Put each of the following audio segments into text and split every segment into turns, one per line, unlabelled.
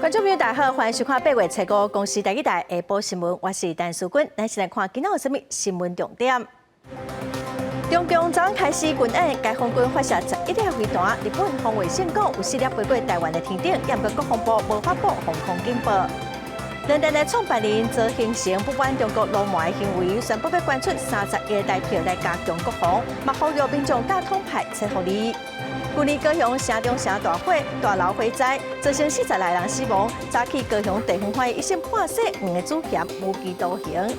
观众朋友，大家好，欢迎收看8月7日公视第一台下晡新闻，我是陈淑君。咱先来看今仔有什么新闻重点。中共早开始军演，解放军发射11粒飞弹，日本防卫省讲有4粒飞过台湾的天顶，也不过国防部无发布防空警报。伦敦的创办人则形成不满中国罗马的行为，宣布要捐出30亿代票来加强国防，嘛呼吁民众甲统派切互利。去年高雄城中城大火，大楼火灾，造成40来人死亡。早起高雄地方法院一审判死5个主嫌无期徒刑。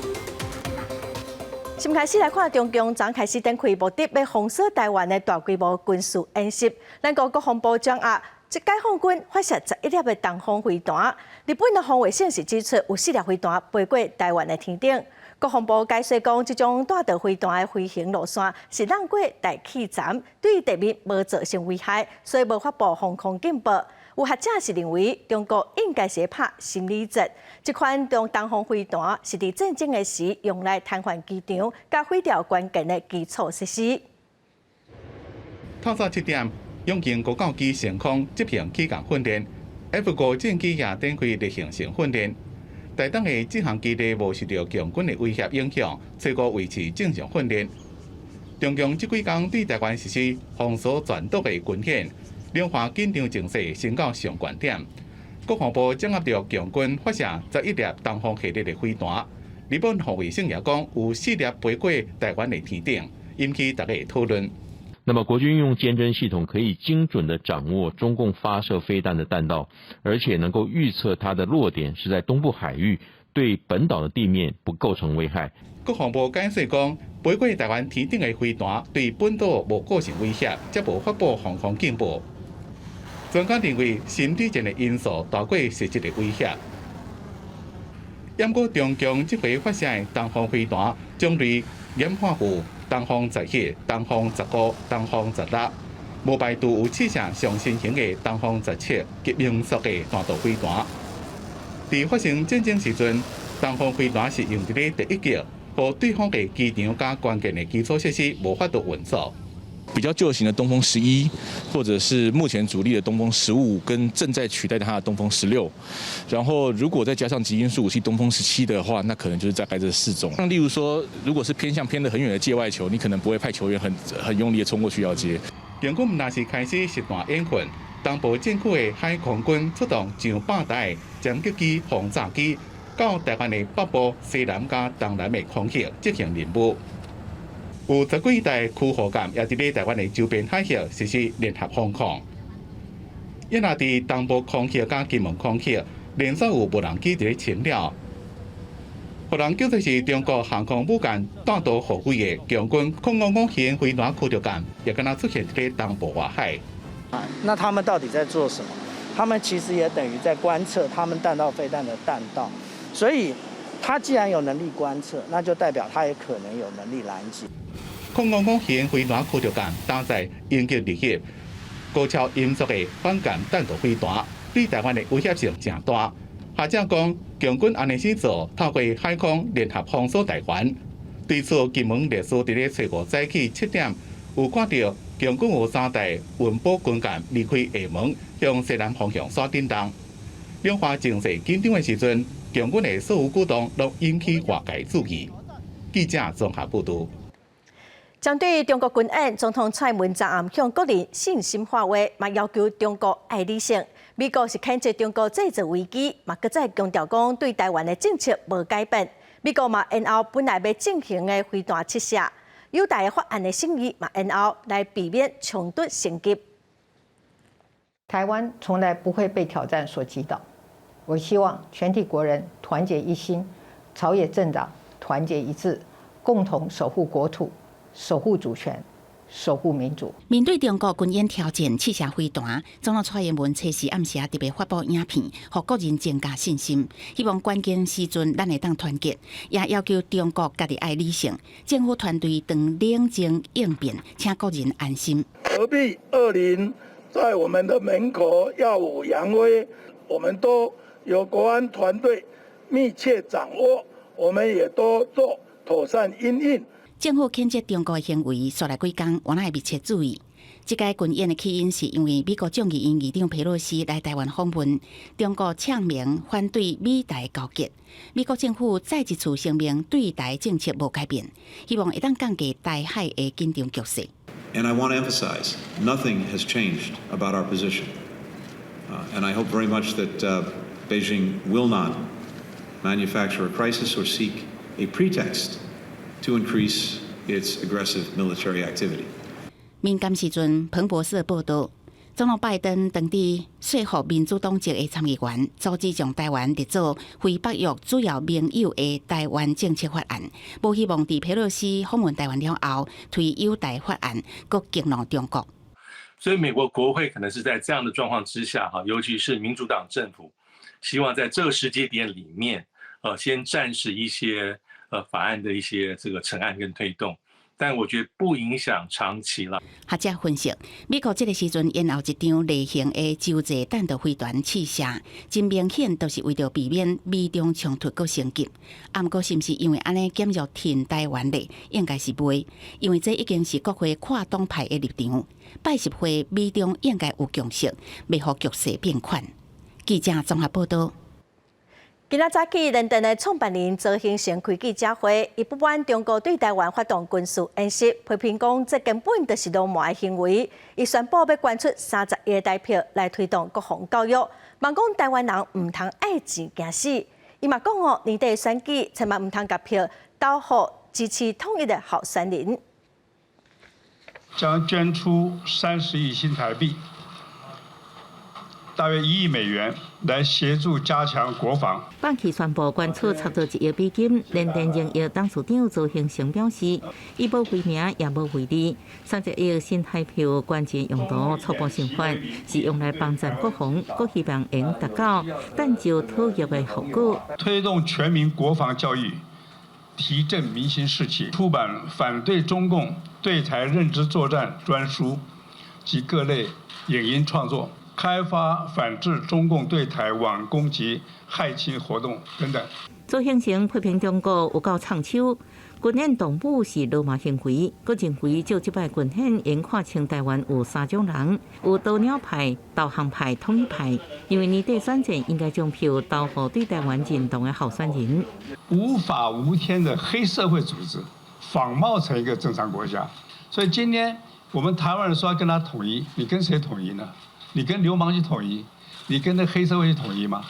先开始来看中共昨开始展开目的要封锁台湾的大规模军事演习。咱国国防部掌握，即解放军发射11粒的东风飞弹，日本的防卫省是指出有4粒飞弹飞过台湾的天顶。国防部解释讲，这种大道飞弹的飞行路线是绕过大气站，对地面无造成危害，所以无发布防空警报。有学者是认为，中国应该是拍心理战。这款东风飞弹是伫战争的时用来瘫痪机场，甲毁掉关键的基础设施。
透早7点，永靖国教机升空执行起降训练 ，F5战机也展开例行性训练。台东的这项基地无受到强军的威胁影响，随过维持正常训练。中共这几天对台湾实施封锁全岛的军演，两岸紧张情势升到上悬点。国防部掌握到强军发射11粒东风系列的飞弹，日本防卫省也讲有4粒飞过台湾的天顶，引起大家的讨论。
那么国军用监侦系统可以精准地掌握中共发射飞弹的弹道，而且能够预测它的落点是在东部海域，对本岛的地面不构成危害。
国防部解释讲，飞过台湾天顶的飞弹对本岛无构成威胁，则无发布防空警报。专家认为，心理战的因素大过实质的威胁。不过，中共这回发射的东风飞弹种类演化有东风17、东风19、东风16，无排除有试射上新型的东风17及音速的大道飞弹。在发生战争时阵，东风飞弹是用伫咧第一击，和对方的机场加关键的基础设施无法度运作。
比较旧型的东风11，或者是目前主力的东风15，跟正在取代它的东风16，然后如果再加上极音速武器东风17的话，那可能就是大概这4种。像例如说，如果是偏得很远的界外球，你可能不会派球员很用力的冲过去要接。
中共若是开始实弹演训，东部战区的海空军出动上百台战击机、轰炸机，到台湾的北部、西南加东南的空域执行任务。有10几台驱护舰也伫咧台湾的周边海域实施联合防空。也若伫东部空域加金门空域，连续有无人机伫咧清了。无人机就是中国航空母舰弹道护卫的强军空555型飞弹驱逐舰，也敢若出现伫咧东部外海。
那他们到底在做什么？他们其实也等于在观测他们弹道飞弹的弹道，所以他既然有能力观测，那就代表他也可能有能力拦截。
空555型飞弹驱逐舰搭载应急力器、高超音速的反舰弹道飞弹，对台湾的威胁性真大。学者讲，强军安尼时做，透过海空联合封锁台湾。对此，金门烈士伫咧初5早起7点，有看到强军有3台运补军舰离开厦门，向西南方向耍震动。两岸情势紧张的时阵，强军的所有举动都引起外界注意。记者综合报道。
针对中国军演，总统蔡文昨暗向国人信心发话，嘛要求中国爱理性。美国是谴责中国制造危机，嘛搁再强调讲对台湾的政策无改变。美国嘛延后本来要进行的飞弹试射，有大法案的审议嘛延后来避免冲突升级。
台湾从来不会被挑战所击倒。我希望全体国人团结一心，朝野政党团结一致，共同守护国土。守护主权，守护民主。
面对中国军演挑战试射飞弹，总统蔡英文初时暗时特别发布影片，让国人增加信心。希望关键时阵咱会当团结，也要求中国家己爱理性，政府团队当冷静应变，请国人安心。
何必恶灵在我们的门口耀武扬威？我们都由国安团队密切掌握，我们也都做妥善因应。
政府谴责中国的行为，说来几天，我们会密切注意。这届军演的起因是因为美国众议院议长佩洛西来台湾访问，中国呛明反对美台交结。美国政府再一次声明对台政策无改变，希望会当降低台海的紧张局势。
And I want to emphasize, nothing has changed about our position. And I hope very much that Beijing will not manufacture a crisis or seek a pretext to increase its aggressive military activity.
敏感时阵，彭博社报道，总统拜登当地说服民主党籍的参议员，阻止将台湾列作非北约主要盟友的台湾政策法案，无希望在佩洛西访问台湾了后，推友台法案，搁激怒中国。
所以，美国国会可能是在这样的状况之下，尤其是民主党政府，希望在这个时间点里面，先暂时一些法案的一些这个成案跟推动。但我觉得不影响长期了。
学者分析，美国这个时阵延后一张例行的洲际弹道飞弹试射，真明显都是为了避免美中冲突搁升级。不过，是不是因为安尼减弱挺台湾的，应该是袂，因为这已经是国会跨党派的立场。拜习会美中应该有共识，袂互局势变款。记者综合报道。
今仔早起，伦敦的创办人周幸成开记者会，伊不满中国对台湾发动军事演习，批评讲这根本就是辱骂的行为。伊宣布要捐出30亿台票来推动国防教育，望讲台湾人唔通爱钱惊死。伊嘛讲年底选举千万唔通甲票投予支持统一的候选人。
将捐出30亿新台币。大约1亿美元来协助加强国防。
放弃宣布捐出差不多1亿美金，联电营业董事长周幸成表示，伊无为名也无为利，30亿新台票捐钱用途初步审判，是用来帮助国防，阁希望能达到但就讨议的效果。
推动全民国防教育，提振民心士气，出版反对中共对台认知作战专书及各类影音创作。开发反制中共对台网攻击、害侵活动等等。
周幸成批评中国有够唱手，军演动武是辱骂行为，佮认为就这摆军演应看清台湾有3种人，有导鸟派、导航派、统一派。因为年底选战应该将票投予对台湾认同的候选人。
无法无天的黑社会组织仿冒成一个正常国家，所以今天我们台湾人说要跟他统一，你跟谁统一呢？你跟流氓去统一，你跟那黑社会去统一吗？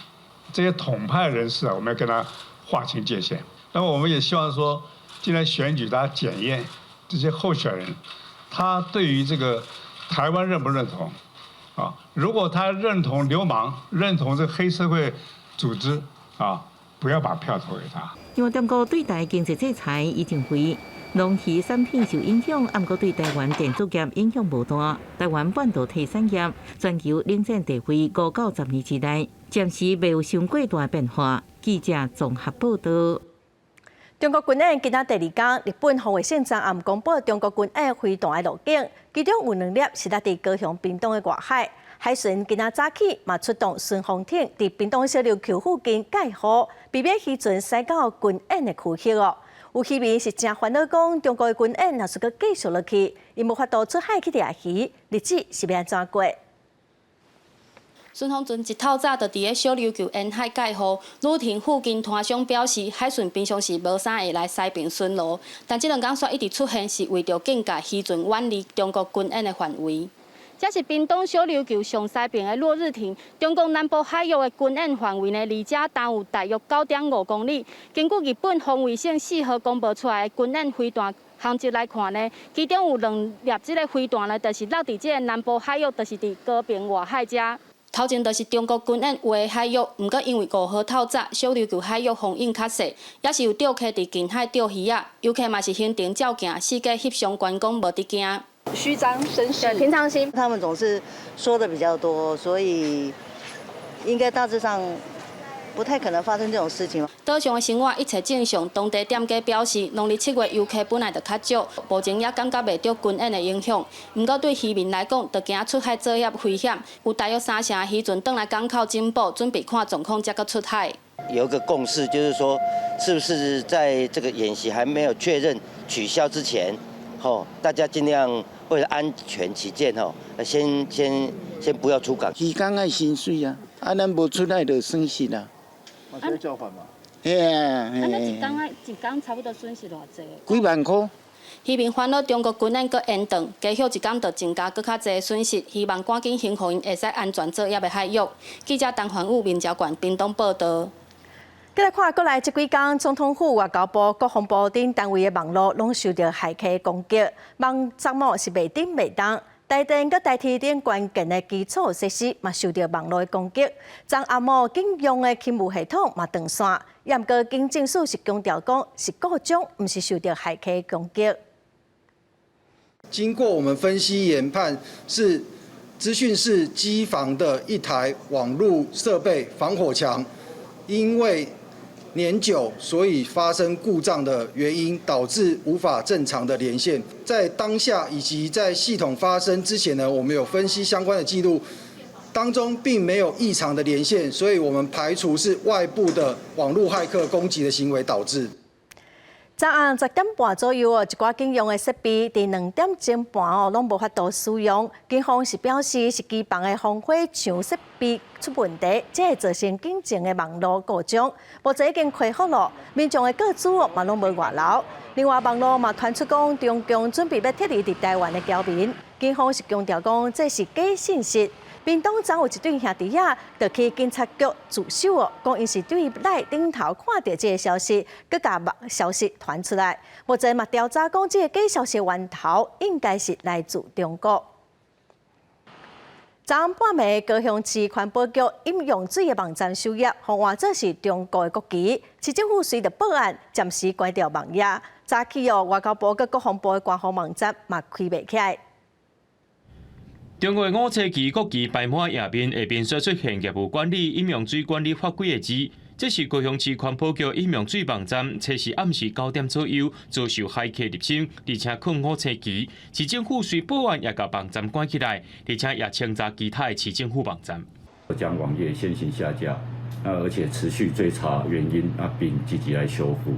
这些统派人士啊，我们要跟他划清界限。那么我们也希望说，今天选举大家检验这些候选人，他对于这个台湾认不认同啊？如果他认同流氓，认同这黑社会组织啊，不要把票投给他。
因为中国对台经济制裁已经为农渔产品受影响，不过对台湾电子业影响无大。台湾半导体产业全球领先地位5到10年之内，暂时未有伤过大变化。记者综合报道。
中国军演今仔第2天，日本防卫省昨暗公布中国军演飞弹的路径，其中有2粒是落伫高雄屏东的外海。海巡今仔早起嘛出动顺风艇，伫屏东小琉球附近介护，避免渔船驶到军演的区域哦。有渔民是真烦恼，讲中国的军演若是阁继续落去，因无法度出海去掠鱼，日子是要安怎过？
顺风船一透早就伫个小琉球沿海介护，旅亭附近摊商表示，海巡平常时无啥会来西边巡逻，但这2天煞一直出现，是为着警戒渔船远离中国军演的范围。这是屏东小琉球上西边的落日亭，中国南部海域的军演范围呢，离这东有大约9.5公里。根据日本防卫省4号公布出来的军演飞弹航迹来看呢，其中有2粒这个飞弹呢，就是落伫这个南部海域，就是伫高屏外海遮。头前就是中国军演有的海域，毋过因为5号透早小琉球海域风影较细，也是有钓客伫近海钓鱼啊，游客嘛是行程照行，四界翕相关讲无得惊。虚张声势，平常心。
他们总是说的比较多，所以应该大致上不太可能发生这种事情。
岛上的生活一切正常，当地店家表示，农历7月游客本来就较少，目前也感觉袂到军演的影响。不过对渔民来讲，就惊出海作业危险，有大约3成渔船返来港口进补，准备看状况才搁出海。
有一个共识，就是说，是不是在这个演习还没有确认取消之前，大家尽量为了安全起见吼，先不要出港。
鱼缸爱薪水啊，咱无出来就损失啦。
嘛是要交还嘛？
嘿啊，
一工差不多损失偌济？
几万块。
渔民烦恼中国军舰搁延长，加休一工就增加搁较济损失，希望赶紧幸福因会使安全作业的海域。记者陈环武、民调馆屏东报道。
再来看过来这几天，总统府、外交部、国防部等单位的网络拢受到骇客攻击，网站网是袂顶袂当。台电佮台铁等关键的基础设施嘛受到网络的攻击，昨暗晡警用的勤务系统嘛断线。也毋过，经政署是强调讲是各种，毋是受到骇客攻击。
经过我们分析研判，是资讯室机房的一台网络设备防火墙，因为年久，所以发生故障的原因，导致无法正常的连线。在当下以及在系统发生之前呢，我们有分析相关的记录，当中并没有异常的连线，所以我们排除是外部的网络骇客攻击的行为导致。
昨暗10点半左右一寡警用的设备伫2点钟半拢无法度使用。警方是表示是机房的防火墙设备出问题，这会造成警情的网络故障。目前已经恢复了，民众的个资嘛拢无外流。另外，网络嘛传出讲中共准备要撤离伫台湾的侨民，警方是强调讲这是假信息。屏东昨有一对兄弟仔，就去警察局自首哦，讲因是对赖顶头看到这个消息，佮甲消息传出来。目前嘛调查讲，这个假消息源头应该是来自中国。昨暗半暝，高雄市环保局饮用水的网站收押，互换作是中国的国旗。市政府随着报案，暂时关掉网页。早起哦，外交部佮国防部的官方网站嘛开袂起来。
中国5车旗国旗摆满页面，下边所出现业务管理、饮用水管理法规的字，这是高雄市环保局饮用水网站，测试暗时9点左右遭受骇客入侵，而且困5车旗。市政府随报案也把网站关起来，而且也清查其他的市政府网站。
将网页先行下架，而且持续追查原因，并积极来修复。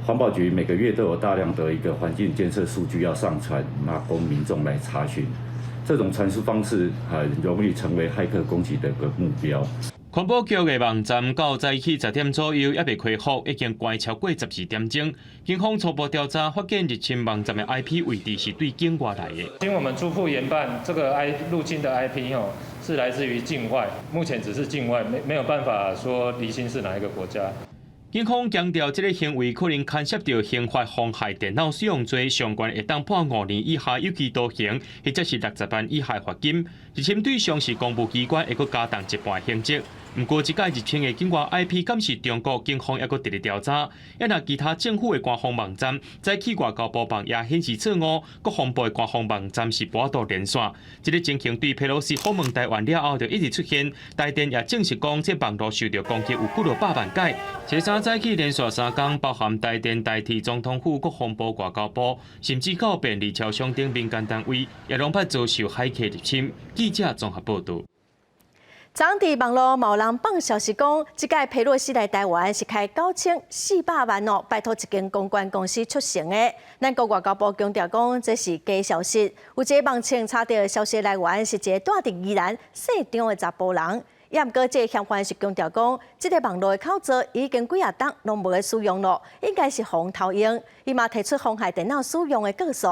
环保局每个月都有大量的一个环境监测数据要上传，供民众来查询。这种传输方式很容易成为骇客攻击的一个目标。
环保局的网站到早起10点左右也未恢复，已经关超过12点钟。警方初步调查发现，入侵网站的 IP 位置是对境外来的。
经我们初步研判，这个入侵的 IP 是来自于境外，目前只是境外，没有办法说离心是哪一个国家。
警方强调，这个行为可能牵涉到刑法妨害电脑使用罪，相关会当判5年以下有期徒刑，或者是60万以下罚金。入侵对象是公务机关，会阁加重一半刑责。不过，这届入侵的境外 IP 敢是中国，警方也阁直直调查。也若其他政府的官方网站，早起外交部网也显示错误，国防部的官方网站是半度连线。这个情形对佩洛西访问台湾了后，就一直出现。台电也证实讲，这网络受到攻击有几落百万改。前3早起连续3天，包含台电、台铁、总统府、国防部、外交部，甚至到便利超商等民间单位，也拢捌遭受骇客入侵。记者综合报道。昨伫网络有人放消息讲，这届佩洛西来台湾是开9400万哦，拜托一间公关公司出成的。咱国外交部强调讲，这是假消息。有一个网称查到的消息来源是一个住伫宜兰市场的查甫人。也毋过，这个嫌犯是强调讲，这个网络的口罩已经几啊档拢无咧使用了，应该是防偷用。伊嘛提出妨害电脑使用的告诉。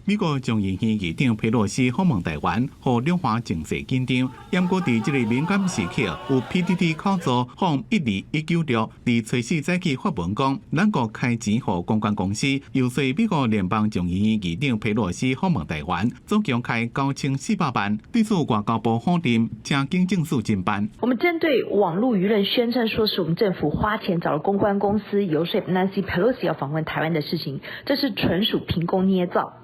美国众议院议长佩洛西访问台湾，和两岸情势紧张。不过，伫这个敏感时刻，有 PTT 口罩向12196伫随时早起发文讲，咱国开钱予公关公司，游说美国联邦众议院议长佩洛西访问台湾，总共开9400万。对此，外交部否定，请警政署侦办。
我们针对网络舆论宣称说是我们政府花钱找了公关公司游说 Nancy Pelosi 要访问台湾的事情，这是纯属凭空捏造。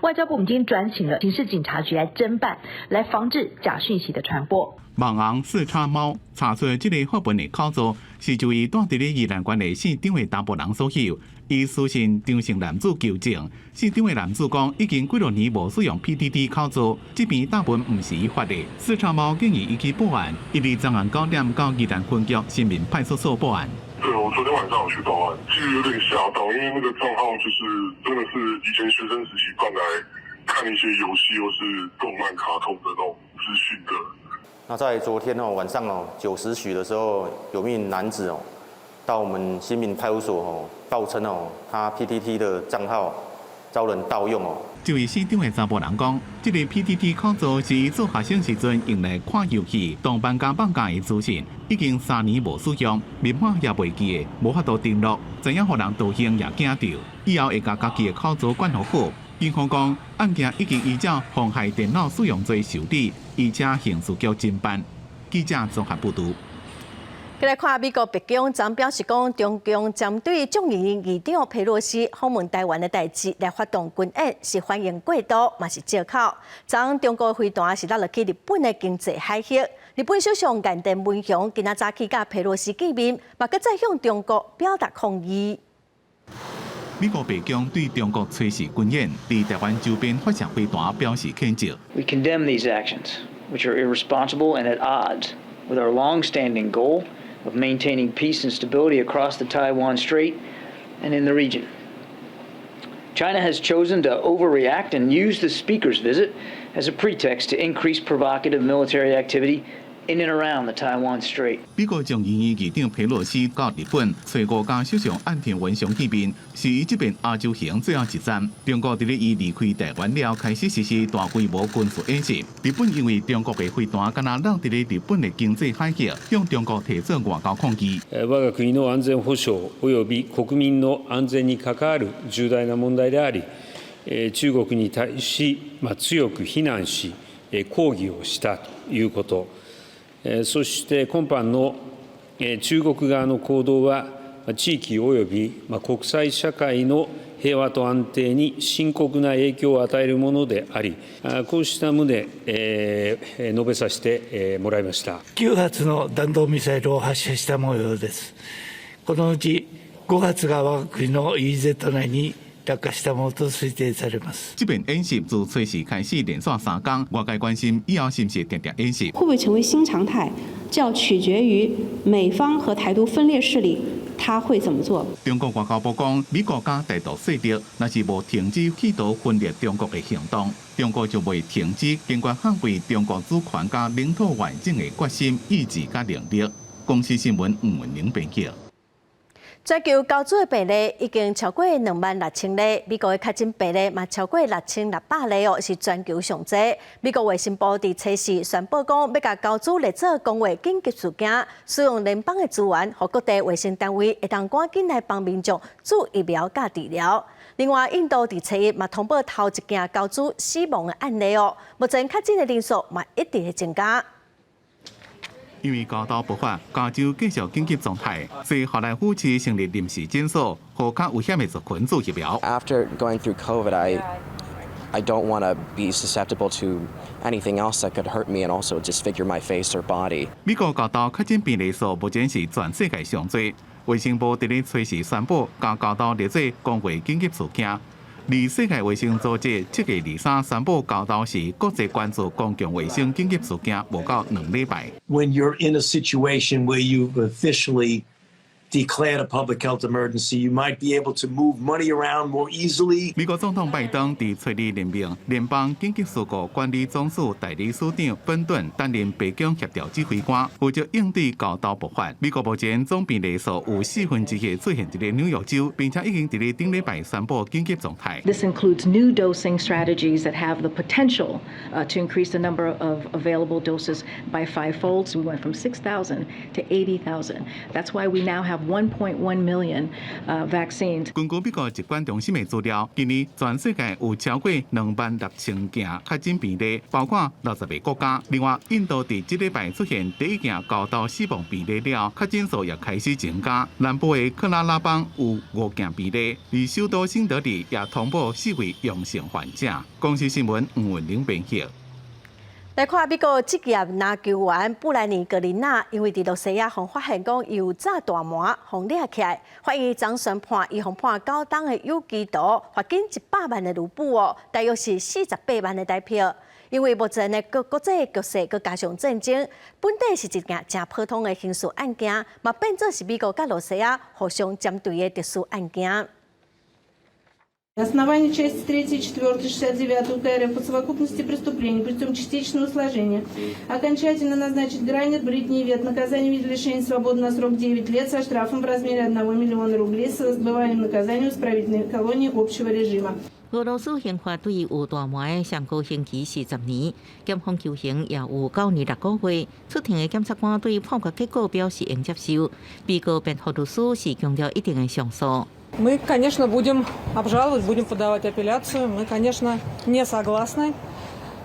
外交部已经转请了刑事警察局来侦办，来防治假讯息的传播。
网红四叉猫查出这个发文的口罩是就以住伫咧宜兰县的市长的查甫人所有。伊私信张姓男子求证，市长的男子讲已经几多年无使用 PTT 口罩，这篇答文唔是伊发的。四叉猫建议伊去报案，伊伫昨晚9点到宜兰分局新民派出所报案。
对，我昨天晚上有去报案，其实有点吓到，因为那个账号就是真的是以前学生时期办来看一些游戏或是动漫、卡通的那种资讯的。
那在昨天晚上9时许的时候，有名男子到我们新民派出所报称他 PTT 的账号遭人盗用
这位市长的查甫人讲，这个 PTT 口座是伊做学生时阵用来看游戏、当放假的资讯，已经3年无使用，密码也袂记的，无法度登录，怎样互人盗用也惊到，以后会甲家己的口座管好好。警方讲，案件已经依照妨害电脑使用罪受理，而且刑事局侦办。记者综合报道。再来看美国白宫昨表示讲，中共针对众议院议长佩洛西访问台湾的代志来发动军演，是欢迎过度，嘛是借口。昨中国飞弹是落入去日本的经济海域，日本首相岸田文雄今仔早起甲佩洛西见面，嘛搁再向中国表达抗议。美国白宫对中国随时军演伫台湾周边发射飞弹表示谴责。
We condemn these actions, which are irresponsible and at odds with our long-standing goal of maintaining peace and stability across the Taiwan Strait and in the region. China has chosen to overreact and use the speaker's visit as a pretext to increase provocative military activity in and around the Taiwan Strait.
美国众议院议长佩洛西到日本找5家首相岸田文雄见面，是伊这边亚洲行最后一站。中国伫咧伊离开台湾了，开始实施大规模军事演习。日本因为中国的飞弹敢若落伫咧日本的经济海域，向中国提出外交抗议。
我が国の安全保障及び国民の安全に関わる重大な問題であり、中国に対し強く非難し、抗議をしたということ。そして今般の中国側の行動は地域及び国際社会の平和と安定に深刻な影響を与えるものであり、こうした旨、述べさせてもらいました。
9発の弾道ミサイルを発射した模様です。このうち5発が我が国の EEZ 内に落下したものと推定されます。
这边演习自随时开始连续3天，外界关心以后是不是定演习，
会不会成为新常态，这要取决于美方和台独分裂势力他会怎么做。
中国外交部讲，美国加大陆势力，若是无停止企图分裂中国的行动，中国就未停止坚决捍卫中国主权加领土完整的决心、意志加能力。公司新闻吴文玲编辑。全球高主的病例已经超过26000例，美国的确诊病例嘛超过6600例哦，是全球上多。美国卫生部伫测试宣布讲，要甲高主列做公卫紧急事件，使用联邦的资源，和各地卫生单位会当赶紧来帮民众做疫苗甲治疗。另外，印度伫7日嘛通报头一件高主死亡的案例哦，目前确诊的人数嘛一直在增加。因为高岛爆发，加州继续紧急状态，所以后来夫妻成立临时诊所，和较危险的族群做疫苗。
After going through COVID, I don't want to be susceptible to anything else that could hurt me and also disfigure my face or body.
美国高岛确诊病例数目前是全世界上多，卫生部伫咧随时宣布，将高岛列做公卫紧急事件。而世界卫生组织7月23宣布，高岛是国际关注公共卫生紧急事件，无到2礼拜。
When you're in a situation where you've officially declared a public health emergency, you might be able to move money around more easily.
美国总统拜登伫7日任命联邦紧急事故管理总署代理署长本顿担任白宫协调指挥官，负责应对高岛爆发。美国目前总病例数有1/4出现伫纽约州，并且已經伫咧頂禮拜宣布緊急狀態。
This includes new dosing strategies that have the potential to increase the number of available doses by 5-fold. So we went from 6,000 to 80,000. That's why we now have 1.1 million vaccines.
根據美國疾管中心的資料，今年全世界有超過26000件確診病例，包括60個國家。另外，印度伫這禮拜出現第一件高島死亡病例了，確診數也開始增加。南部的克拉拉邦有5件病例，而首都新德里也通報4位陽性患者。公司新聞吳文玲編輯。来看美國職業籃球員布萊尼格林納，因為伫洛西亞互發現講伊有炸大麻，互掠起來，法院總宣判伊互判9檔的有期徒，罰金100萬的盧布哦，大約是48萬的台幣。
因为目前的国际局势佮加上战争，本地是一件正普通的刑事案件，嘛变做是美国甲罗西亚互相针对的特殊案件。
На основании части 3, 4, 69 УК РФ по совокупности преступлений путем частичного сложения окончательно назначить грани Бритни от наказания в виде лишения свободы на срок 9 лет со штрафом в размере 1 миллиона рублей с отбыванием наказания в исправительной колонии общего режима.
俄羅斯刑法對有大麻的上高刑期40年，檢方求刑也有9年6個月。出庭的檢察官對判決結果表示應接受，被告辯護律師是強調一定的上訴。
Мы, конечно, будем обжаловать, будем подавать апелляцию. Мы, конечно, не согласны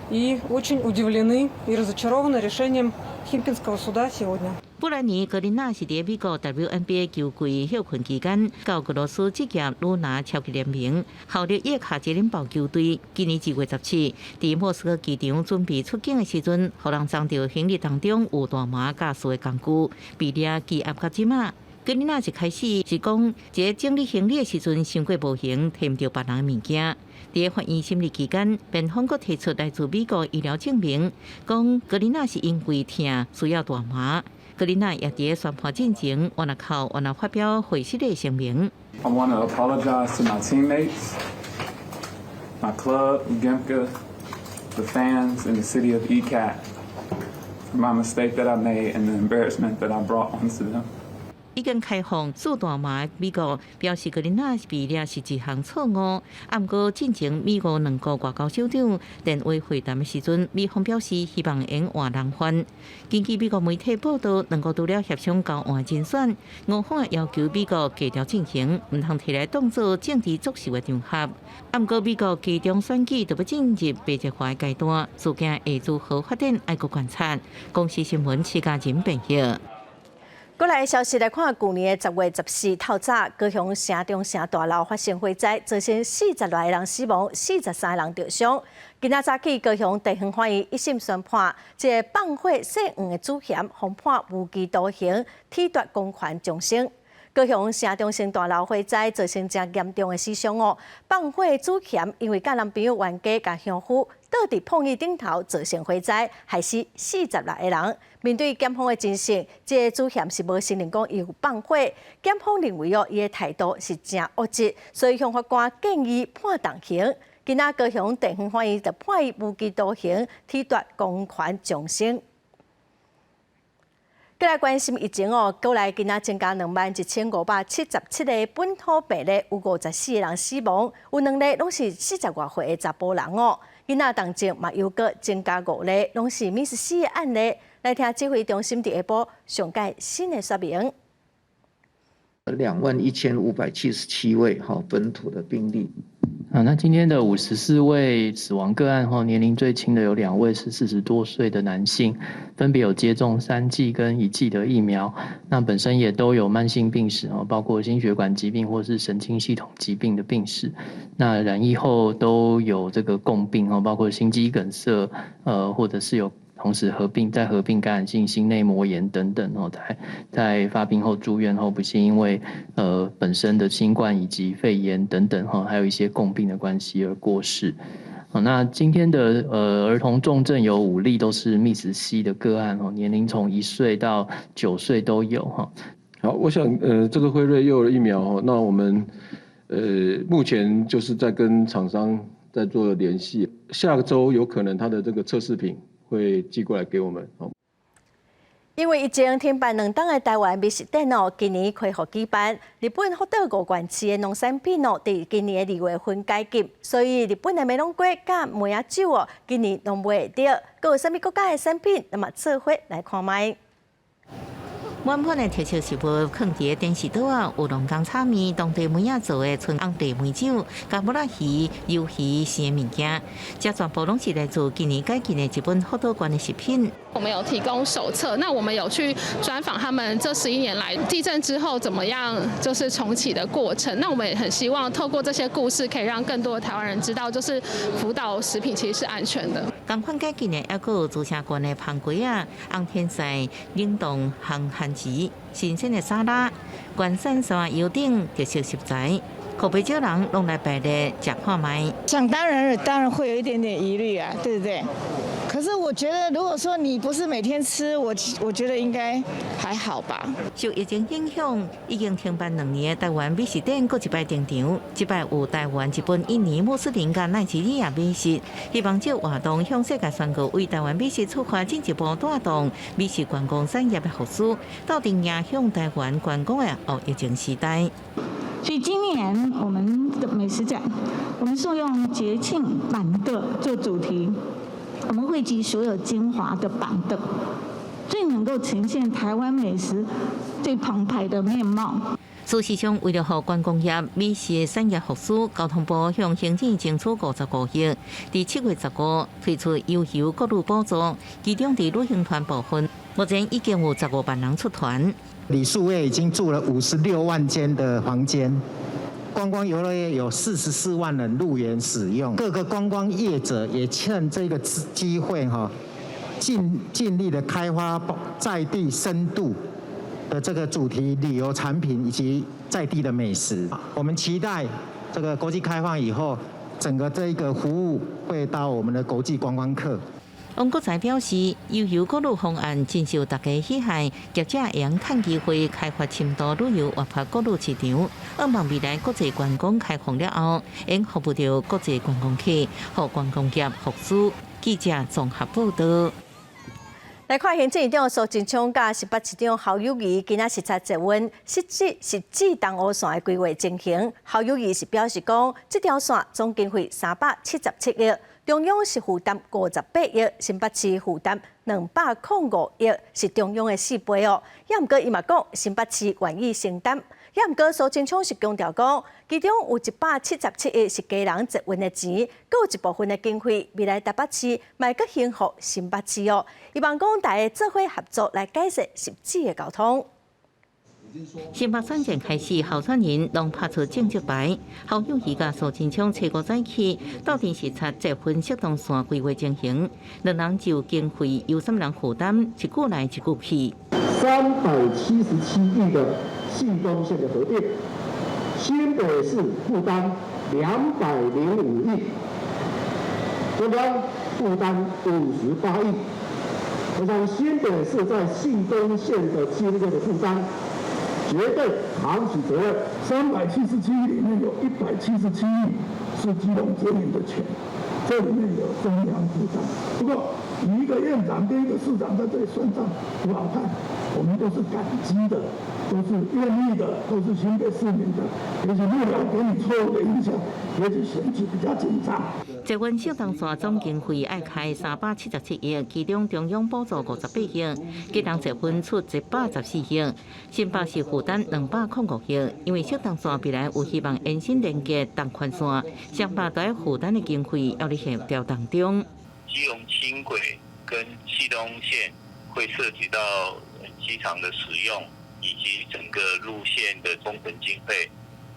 и очень удивлены и разочарованы решением Химпинского суда сегодня.
布蘭妮·格林納是喺美國 WNBA 球季休困期間，到俄羅斯職業魯拿超級聯盟效力葉卡捷琳堡球隊。今年2月17日，喺莫斯科機場準備出境嘅時陣，互人撞到行李當中有大麻假數嘅工具，被掠羈押到即馬。 格林納一開始是講，在整理行李的時陣，傷過無形，摕唔到別人的物件。在法院審理期間，辯方閣提出來自美國醫療證明，講格林納是因為痛需要大麻。格林納也喺宣判進前，原來發表悔失的聲明。
I want to apologize to my teammates, my club, Gemka, the fans, and the city of ECAT for my mistake that I made and the embarrassment that I brought onto them.
已經開放數大麻美國表示格林納被掠是一項錯誤，不過進前美國兩個外交首長電話會談的時陣，美方表示希望用換人換。根據美國媒體報道，兩個除了協商交換人選，俄方要求美國繼續進行，唔通提來當作政治作秀的場合。不過美國期中選舉就要進入白熱化階段，事件會如何發展，愛國觀察。公視新聞謝家仁報道。
過來消息來看，去年的10月14透早，高雄城中城大樓發生火災，造成40來人死亡，43人受傷。今仔早起，高雄地方法院一審宣判，這個放火涉案的主嫌，被判無期徒刑，褫奪公權終身。高雄城中城大樓火災造成真嚴重的死傷哦，放火主嫌因為甲男朋友冤家甲鄉夫倒佇碰椅頂頭造成火災，害死40來個人。 面對檢方的證實，這個主嫌是無承認講伊有放火。檢方認為伊的態度是真惡質，所以向法官建議判重刑。今仔高雄地方法院就判伊無期徒刑，褫奪公權終身。再來關心疫情哦，過來今仔增加21577個本土病例，有54個人死亡，有2例攏是40外歲的查甫人哦。今仔當中嘛又閣增加5例，攏是密4個案例。 來聽指揮中心第下晡上屆新的說明。
21577位本土的病例。
那今天的54位死亡個案年齡最輕的有2位是40多歲的男性，分別有接種3劑跟1劑的疫苗，那本身也都有慢性病史包括心血管疾病或是神經系統疾病的病史。那染疫後都有這個共病包括心肌梗塞，或者是有。 同時合併感染性心內膜炎等等在發病後住院後，不幸因為本身的新冠以及肺炎等等還有一些共病的關係而過世。那今天的兒童重症有5例都是密斯 C 的個案年齡從1歲到9歲都有
好，我想這個輝瑞幼兒疫苗那我們目前就是在跟廠商在做聯繫，下個週有可能它的這個測試品。 會寄過來給我們。
因為疫情停辦2檔的台灣美食展哦，今年恢復舉辦。日本福島5縣市的農產品哦，在今年的2月份解禁，所以日本的美濃粿甲梅仔酒哦，今年攏買得到。還有什麼國家的產品？那麼做伙來看賣。
滿盤的特色食物放佇電視島啊，有龍江炒麵、當地梅仔做的春紅茶梅酒、甲木拉魚、魷魚生的物件，這全部攏是來自今年解禁的日本福島縣的食品。
我們有提供手冊，那我們有去專訪他們這11年來地震之後怎麼樣，就是重啟的過程。那我們也很希望透過這些故事，可以讓更多的台灣人知道，就是福島食品其實是安全的。同款解禁的，還有竹城縣的芳粿啊、紅天菜、冷凍烘番薯、新鮮的沙拉、關山山油頂特色食材。 可不少人攏來排隊吃看賣。
想當然會有一點點疑慮啊，對不對？
我觉得，如果说你不是每天吃，我觉得应该还好吧。
受疫情影响，已经停办2年的台湾美食展，搁一摆登场。这摆有台湾、日本、印尼、穆斯林、奈及利亚美食，希望这活动向世界宣告为台湾美食出发进一步带动美食观光产业的复苏，到底影响台湾观光的后疫情时代。
所以今年我们的美食展，我们是用节庆板凳做主题，我们汇集所有精华的板凳，最能够呈现台湾美食最澎湃的面貌。
事实上，为了让观光业、美食产业复苏，交通部向行政争取55亿，在7月15推出悠游各路补助，其中在旅行团部分，目前已经有15万人出团。
里数位已经住了56万间的房间，观光游乐业有44万人入园使用，各个观光业者也趁这个机会尽力的开发在地深度的这个主题旅游产品以及在地的美食。我们期待这个国际开放以后，整个这个服务会到我们的国际观光客。
王国才表示，悠游各路方案真受大家喜爱，业者会用趁机会开发深度旅游活泼各路市场。希望未来国际观光开放了后，能服务到国际观光客，让观光业复苏。记者综合报道。
来看行政院长苏贞昌甲18市长侯友宜今仔视察捷运实质东湖线的规划情形。侯友宜是表示讲，这条线总经费377亿。中央是负担58亿，新北市负担205亿，是中央的4倍哦。也毋过伊嘛讲，新北市愿意承担。也毋过苏贞昌是强调讲，其中有177亿是家人捷运的钱，佮有一部分的经费未来台北市卖佮幸福新北市哦。希望讲大家做伙合作来改善实质的交通。
新北选战开始，候选人拢拍出政绩牌。侯友宜甲苏贞昌初5早起到电视察捷运适当线规划情形，两人就经费由什么人负担，一句来一句去。
377亿的信东线的合并，新北市负担205亿，中央负担58亿。我想新北市在信东线的经费的负担，绝对扛起责任。377亿里面有177亿是基隆捷运的钱，这里面有中央负担。不过一个院长跟一个市长在这里算账不好看，我们都是感激的，都是愿意的，都是新北市民的。也许幕僚给你错误的影响，也许选举比较紧张。
捷运适当线总经费爱开377亿，其中中央补助58亿，其他捷运出114亿，新北市负担205亿。因为适当线未来有希望延伸连接东环线，双北在负担的经费要在协调当中。
基隆轻轨跟系东线会涉及到机场的使用，以及整个路线的工程经费。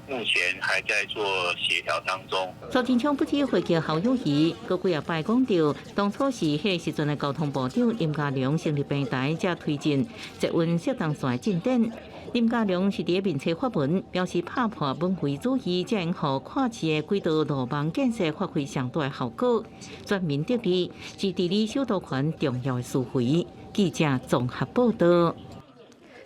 目前还在做协调当中。
苏贞昌不止回击侯友宜，佮几摆讲到，当初是迄时阵的交通部长林佳龙成立平台，才推进捷运适当线进展。林佳龙是伫面册发文，表示拍破本位主义，才能互跨市的轨道路网建设发挥上大的效果。全民得利，是治理首都圈重要的思维。记者综合报道。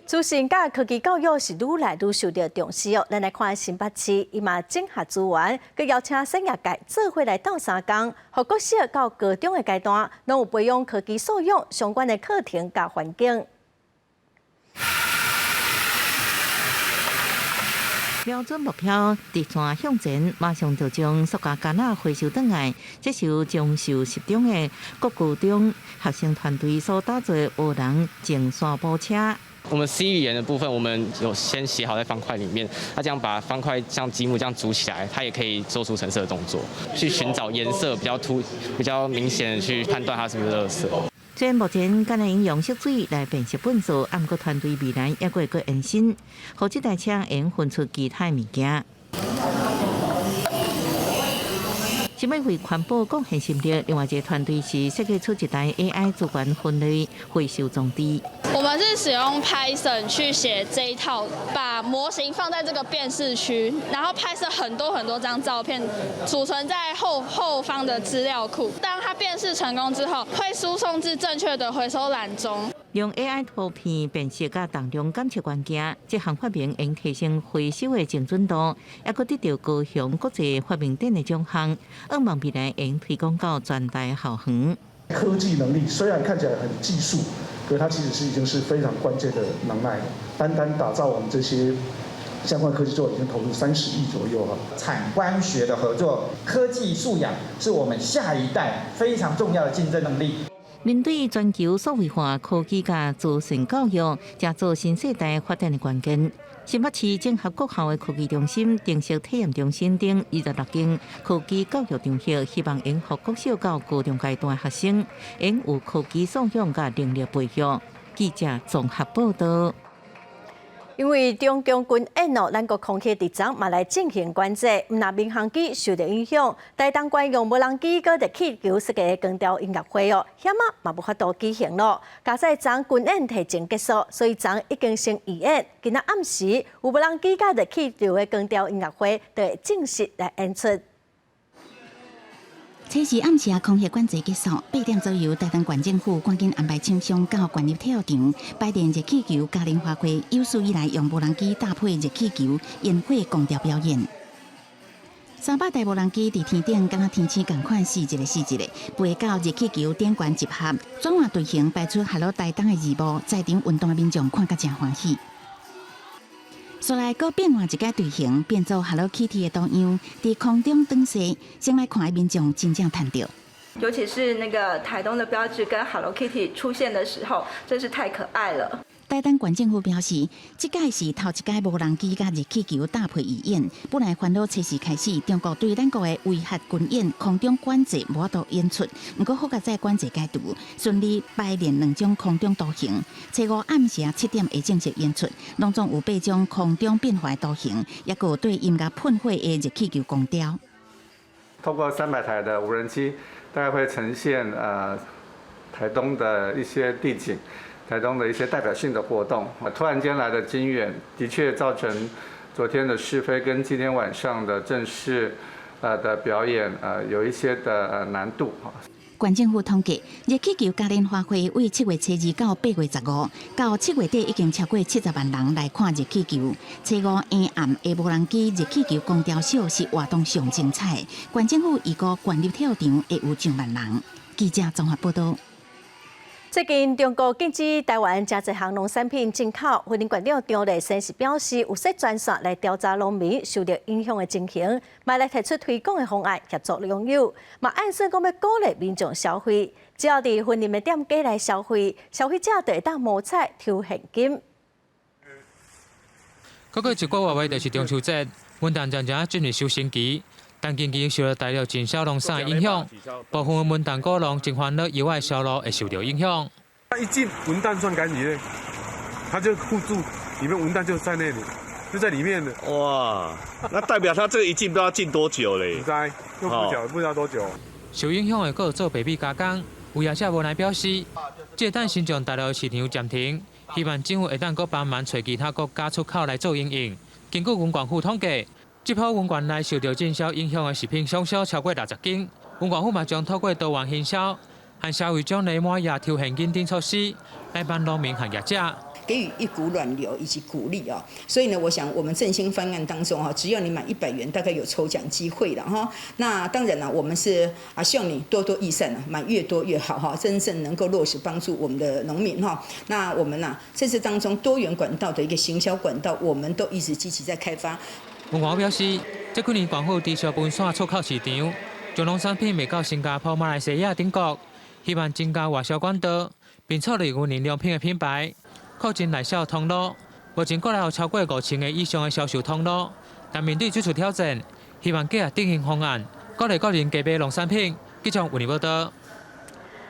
资讯甲科技教育是愈来愈受到重视哦。咱来看新北市，伊嘛整合资源，佮邀请产业界做伙来斗相共，互国小到高中的阶段，拢有培养科技素养相关的课程甲环境。
标准目标直线向前，马上就将塑胶干仔回收转来。这是由中秀十中的国高中学生团队所打造的无人竞线步车。
我们 C 语言的部分，我们有先写好在方块里面，它这样把方块像积木这样组起来，它也可以做出橙色的动作，去寻找颜色比较明显的去判断它是不是垃圾。
虽然目前敢若用用色水来辨识本数，不过团队未来也会搁延伸，让这台车会分出其他物件。新媒会环保贡献心力，另外一个团队是设计出一台 AI 资源分类回收装置。
我们是使用 Python 去写这一套，把模型放在这个辨识区，然后拍摄很多张照片，储存在后方的资料库。当它辨识成功之后，会输送至正确的回收篮中。
用 AI 图片辨识甲大量检测关键，这项发明应提升回收的精准度，也佫得到高雄国际发明展的奖项，希望未来应推广到全台校园。
科技能力虽然看起来很技术，可是它其实已经是非常关键的能耐。单打造我们这些相关科技就已经投入30亿左右了。
产官学的合作，科技素养是我们下一代非常重要的竞争能力。
面对全球数位化科技甲资讯教育，加做新世代发展的关键。新北市整合国校的科技中心、定式体验中心等26间科技教育场所，希望应予国小到高中阶段学生应有科技素养甲能力培育。记者综合报道。
因为中共军演咱国空气伫昨嘛来进行管制，毋但民航机受到影响，台东县用无人机搁热气球设计的光雕音乐会险嘛无法度举行咯。加上昨军演提前结束，所以昨已经先预演，今仔暗时有无人机甲热气球的光雕音乐会，就会正式来演出。
此时暗时空气管制结束，8点左右，台东县政府赶紧安排厂商到县立体育场摆电热气球嘉年华会，有史以来用无人机搭配热气球烟火光雕表演。300台无人机伫天顶，敢若天星共款四一个，飞到热气球点悬集合，转换队形摆出Hello台东的字幕，在场运动的民众看甲真欢喜。再来，搁变换一个队形，变做 Hello Kitty 的图样，伫空中展示，先来看的民众真正叹到。
尤其是那个台东的标志跟 Hello Kitty 出现的时候，真是太可爱了。
台东县政府表示，这届是头一届无人机甲热气球搭配义演。本来烦恼初时开始，中国对咱国的威吓军演空中管制无法度演出，不过好在在管制解除，顺利排练2种空中图形。初5暗时7点会正式演出，拢总有8种空中变化的图形，也有对音乐喷火的热气球光雕。
透过300台的无人机，大概会呈现台东的一些地景。台东的一些代表性的活动，突然间来的经远，的确造成昨天的试飞跟今天晚上的正式的表演有一些的难度。
县政府统计，热气球嘉年华会为7月初2到8月15，到7月底已经超过70万人来看热气球。初5黑暗的无人机热气球光雕秀是活动上精彩。县政府预估县立体育场会有1万人。记者综合报道。
最近，中国禁止台湾真侪项农产品进口，云林县长张立先是表示，有设专线来调查农民受到影响的情形，嘛来提出推广的方案协助农友，嘛暗示讲要鼓励民众消费，只要伫云林的店家来消费，消费者就会当摸彩抽现金。
过去1个月就是中秋节，云淡渐渐进入收成期。但近期受到大陆进销农产的影响，部分文旦果农真烦恼，意外销路会受到影响。
它一进文旦算赶紧，它就护住里面文旦就在那里，就在里面的。
哇，那代表它这个一进不知道进多久嘞？
不知道，用不晓不知道多久。
受影响的还有做白米加工，有业者无奈表示，这等先将大陆市场暂停，希望政府会当搁帮忙找其他国家出口来做应用。根据文管府统计。这波云县内受到进销影响的食品上少超过60斤，云管府嘛将透过多元行销和消费奖励满额抽现金等措施，来帮农民和业者
给予一股暖流以及鼓励啊。所以呢，我想我们振兴方案当中哈，只要你满100元，大概有抽奖机会的哈。那当然了，我们是希望你多多益善啊，满越多越好哈，真正能够落实帮助我们的农民哈。那我们这次当中多元管道的一个行销管道，我们都一直积极在开发。
文管表示，这几年县府伫小分散出口市场，将农产品卖到新加坡、马来西亚等国，希望增加外销管道，并创立云林良品的品牌，扩展内销通路。目前国内有超过5000个以上的销售通路，但面对这次挑战，希望结合定型方案，鼓励个人加买农产品。记者为你报道。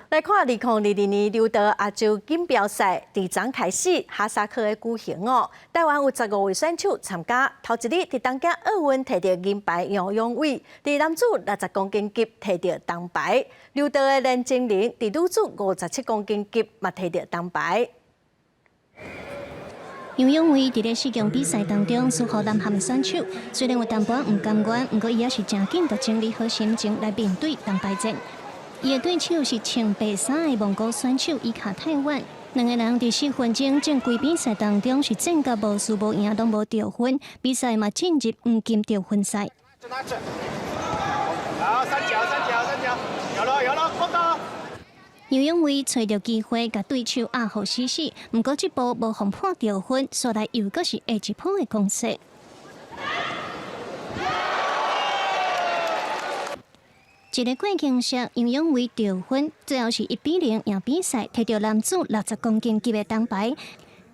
来看2022年柔道亚洲锦标赛第章开始，哈萨克的举行哦。台湾有15位选手参加，头一日伫东京奥运摕到银牌杨永伟，伫男子60公斤级摕到铜牌。柔道的连金玲伫女子57公斤级嘛摕到铜牌。
杨永伟伫咧4强比赛当中输予南韩选手，虽然有淡薄唔甘愿，不过伊也是真紧，就整理好心情来面对铜牌战。伊的对手是穿白衫的蒙古选手伊卡泰万，两个人伫4分钟正规比赛当中是战甲无输无赢，都无得分，比赛嘛进入黄金得分赛。
好，三角，有了，碰到。
杨永伟找到机会，甲对手压好死死，不过这波无互判得分，所来又阁是下一波的攻势。一个过程下，杨永伟得分，最后是1比0赢比赛，摕到男子60公斤级的铜牌。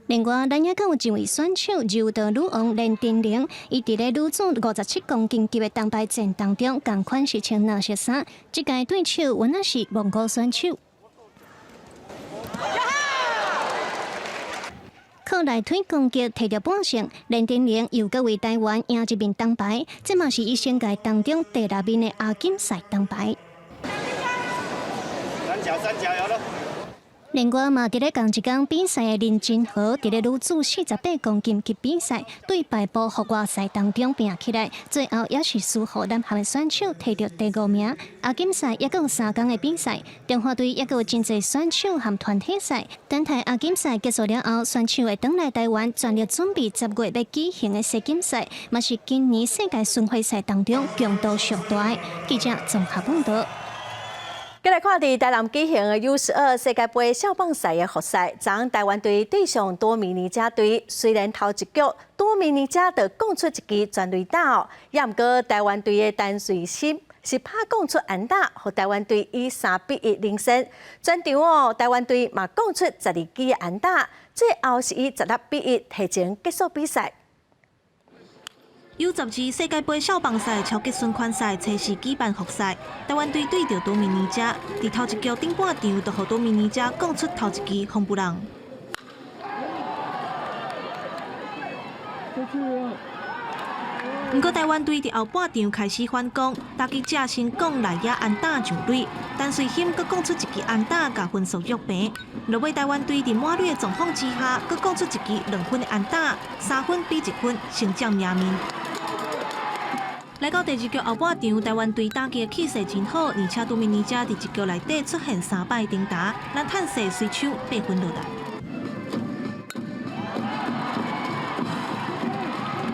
另外，咱也阁有一位选手柔道女王连丁玲，伊伫咧女子57公斤级的铜牌战当中，同款是穿蓝色衫，这届对手原来是蒙古选手。靠内腿攻击摕到半胜，连丁玲又阁为台湾赢一面铜牌，这嘛是伊生涯当中第6面的亚锦赛铜牌。
三角有了。
另外嘛，伫咧同一天比赛的林金豪，伫咧女子48公斤级比赛对败部户外赛当中拼起来，最后也是输予南韩的选手，摕到第5名。亚锦赛也阁有3天的比赛，中华队也阁有真侪选手和团体赛。等待亚锦赛结束了后，选手会返来台湾，全力准备10月要举行的世锦赛，嘛是今年世界巡回赛当中强度上大的。记者综合报道。
再来看伫台南举行的 U12 世界杯少棒赛的复赛，昨台湾队对上多米尼加队，虽然头一局多米尼加就攻出一支全垒打哦，也毋过台湾队的陈瑞心是拍攻出安打，互台湾队以3比1领先。全场哦，台湾队嘛攻出12支安打，最后是以16比1提前结束比赛。
U12 世界杯少棒赛超级循环赛测试举办复赛，台湾队对着多米尼加，伫头一局顶半场就互多米尼加攻出头一支红布朗。不过台湾队伫后半场开始反攻，打击者先攻内野安打上垒，但随后阁攻出一支安打，甲分数约平。落尾台湾队伫满垒的状况之下，阁攻出一支2分的安打，3分比1分，胜占赢面。来到第2局后半场，台湾队打击的气势真好，而且多米尼加伫1局内底出现3摆顶打，咱趁势随手8分落来。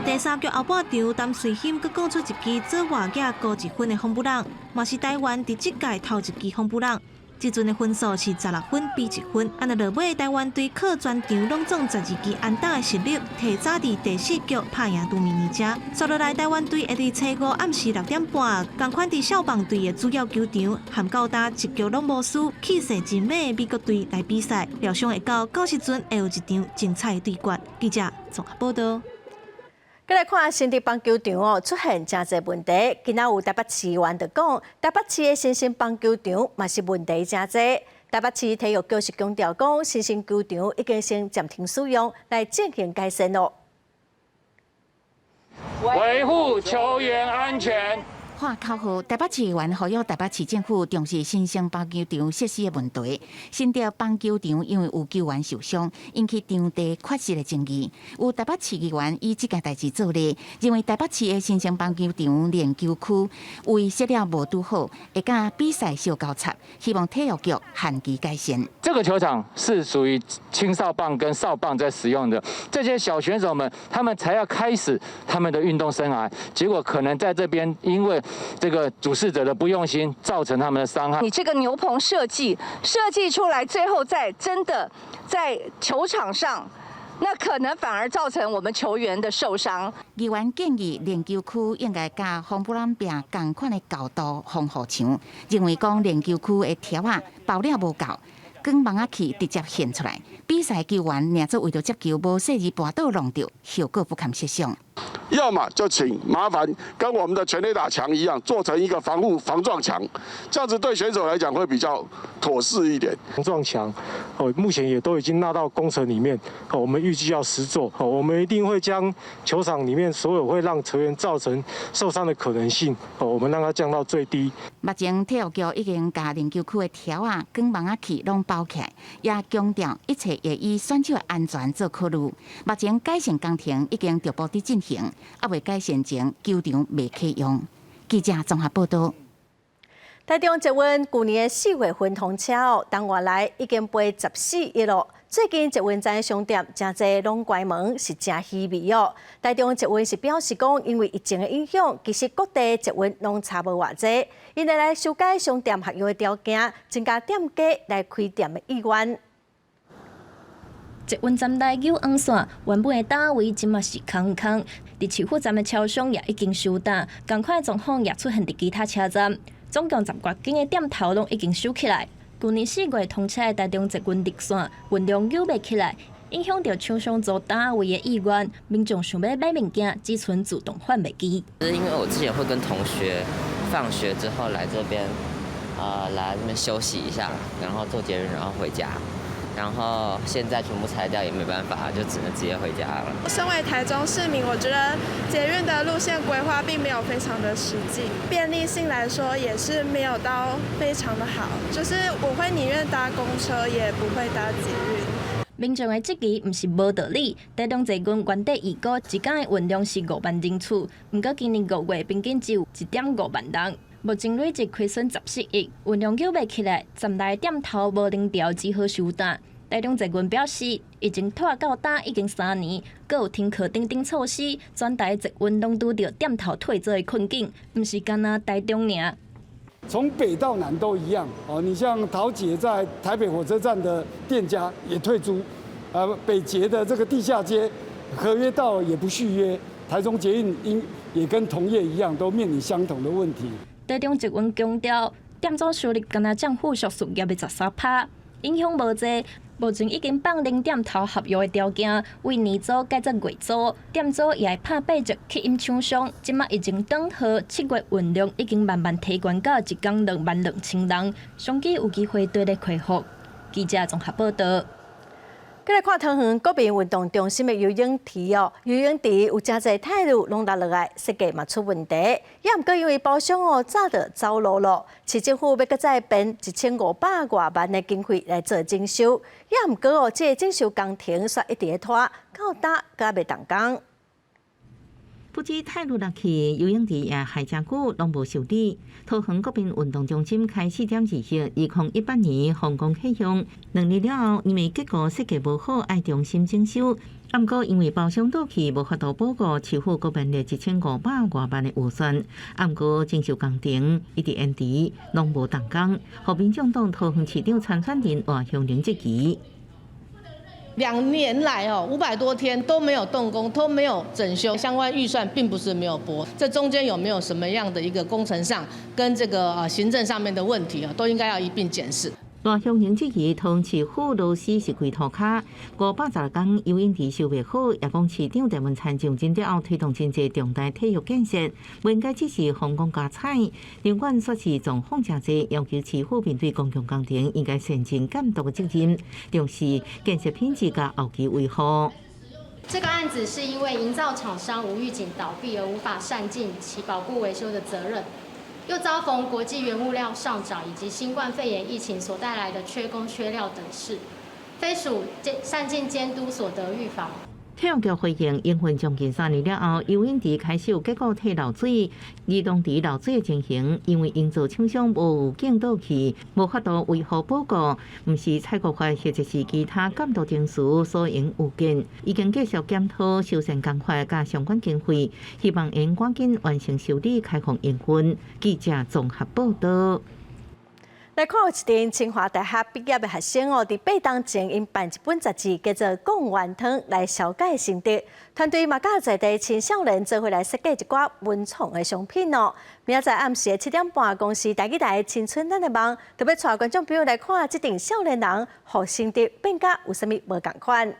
第3局后半场，陈瑞欣阁攻出一支做外野高1分的轰布朗，嘛是台湾伫这届头一支轰布朗。这阵的分数是16分比1分，按照落尾台湾队靠全场拢总12支安打的实力，提早伫第4局拍赢多米尼加。接落来台湾队会伫初5暗时6点半，同款伫少棒队的主要球场，含到达1局拢无输，气势真猛的美国队来比赛，料想会到90阵会有一场精彩的对决。记者综合报道。
再来看新竹棒球场哦，出现真侪问题。今仔有台北市员就讲，台北市的新兴棒球场嘛是问题真侪。台北市体育局是强调讲，新兴球场已经先暂停使用，来进行改善咯。
维护球员安全。
话口号，台北市议员呼吁台北市政府重视新兴棒球场设施的问题。新竹棒球场因为有球员受伤，引起场地缺失的争议。有台北市议员以这件代志做例，认为台北市的新兴棒球场练球区为设了无拄好，会甲比赛小交叉，希望体育局限期改善。
这个球场是属于青少棒跟少棒在使用的，这些小选手们他们才要开始他们的运动生涯，结果可能在这边因为这个主事者的不用心，造成他们的伤害。
你这个牛棚设计出来，最后真的在球场上，那可能反而造成我们球员的受伤。
议员建议练球区应该加防腐烂病同款的高度防护墙，认为讲练球区的条啊包了无够。光芒仔气直接现出来，比赛球员领做为着接球无细而跋倒弄着，效果不堪设想。
要么就请麻烦跟我们的全垒打墙一样，做成一个防撞墙，这样子对选手来讲会比较妥适一点。
防撞墙，目前也都已经纳到工程里面，我们预计要实做，我们一定会将球场里面所有会让球员造成受伤的可能性，我们让它降到最低。
目前体育局已经把练球区的条啊、光芒啊器拢包起来，也强调一切会以选手的安全做考虑。目前改善工程已经逐步伫进行。还未改善前，球场未启用。记者综合报道。
台中捷运去年4月份通车当月来已经飞14亿了。最近捷运站商店真侪拢关门，是真稀微哦。台中捷运是表示讲，因为疫情的影响，其实各地捷运拢差无偌济，因来修改商店合约的条件，增加店家来开店的意愿。
捷运站内有红线，原本的单位即嘛是空空。伫市府站的超商也已经收单，同款状况也出现伫其他车站。总共10多间的店头拢已经收起来。去年4月通车的台中捷运绿线运量又袂起来，影响到厂商做单位的意愿。民众想要买物件，只存自动贩卖机。
是因为我之前会跟同学放学之后来这边，来这边休息一下，然后坐捷运，然后回家。然后现在全部拆掉也没办法，就只能直接回家了。
身为台中市民，我觉得捷运的路线规划并没有非常的实际，便利性来说也是没有到非常的好。就是我会宁愿搭公车，也不会搭捷运。
民众的质疑唔是无道理，台中捷运原底预估一天的运量是5万人次，不过今年5月平均只有1.5万人。目前累计亏损14亿，运量又袂起来，站内店头无零调，只好收单。台中捷运表示，已经拖到单已经3年，阁有停课等措施，全台捷运拢拄到店头退租的困境，唔是干那台中尔。
从北到南都一样哦，你像桃捷在台北火车站的店家也退租，北捷的这个地下街合约到了也不续约，台中捷运也跟同业一样，都面临相同的问题。
台中捷运强调，店租收入敢若占附属事业的13%，影响无济。目前已经放零店头合约的条件，为年租改做月租，店租也会拍8折吸引厂商。即马已经等好7月运量已经慢慢提悬到一天22000人，相机有机会对咧恢复。记者综合报道。
再来看桃园国民运动中心的游泳池哦，游泳池有真侪态度拢落来，设计嘛出问题，也毋过因为包厢哦早就走路了，市政府要搁再编1500多万的经费来做整修，也毋过哦，这整修工程煞一直拖，到打甲未动工。
不止泰鲁落去，游泳池也害真久，拢无修理。桃园国民运动中心开4点2日，2018年完工启用，2年了后，因为结构设计无好，爱重新整修。不过因为包厢倒去，无法度补过市府国编列1500多万的预算。不过整修工程一直延迟，拢无动工，互民众党桃园市长参选人换向林质疑。
2年来500多天都没有动工，都没有整修，相关预算并不是没有拨，这中间有没有什么样的一个工程上跟这个行政上面的问题都应该要一并检视。
大乡人质疑桃园市府老师是开涂骹，516天游泳池修袂好，也讲市长郑文灿上任了后推动真济重大体育建设，不应该只是风光加彩。尽管说是状况真济，要求市府面对公共工程应该慎重监督的责任，重视建设品质甲后期维护。
这个案子是因为营造厂商无预警倒闭而无法善尽其保固维修的责任。又遭逢国际原物料上涨以及新冠肺炎疫情所带来的缺工缺料等事，非属善尽监督所得预防。
体育局回应，营运将近3年了后，游泳池开始有结果退漏水，儿童池漏水的情形，因为营造厂商无有警导器，无法度维护保固，毋是采购法或者是其他监督程序所应有见，已经继续检讨修缮工法甲相关经费，希望应赶紧完成修理，开放营运。记者综合报道。来看有一名清华大学毕业的学生哦，伫8当前因办一本杂志叫做《贡丸汤》来消解心得。团队嘛，甲在地青少年做伙来设计一寡文创的商品哦。明仔载暗时7点半，公司台记台青春咱的梦，特别带观众朋友来看这顶少年人互心得变甲有啥物无共款。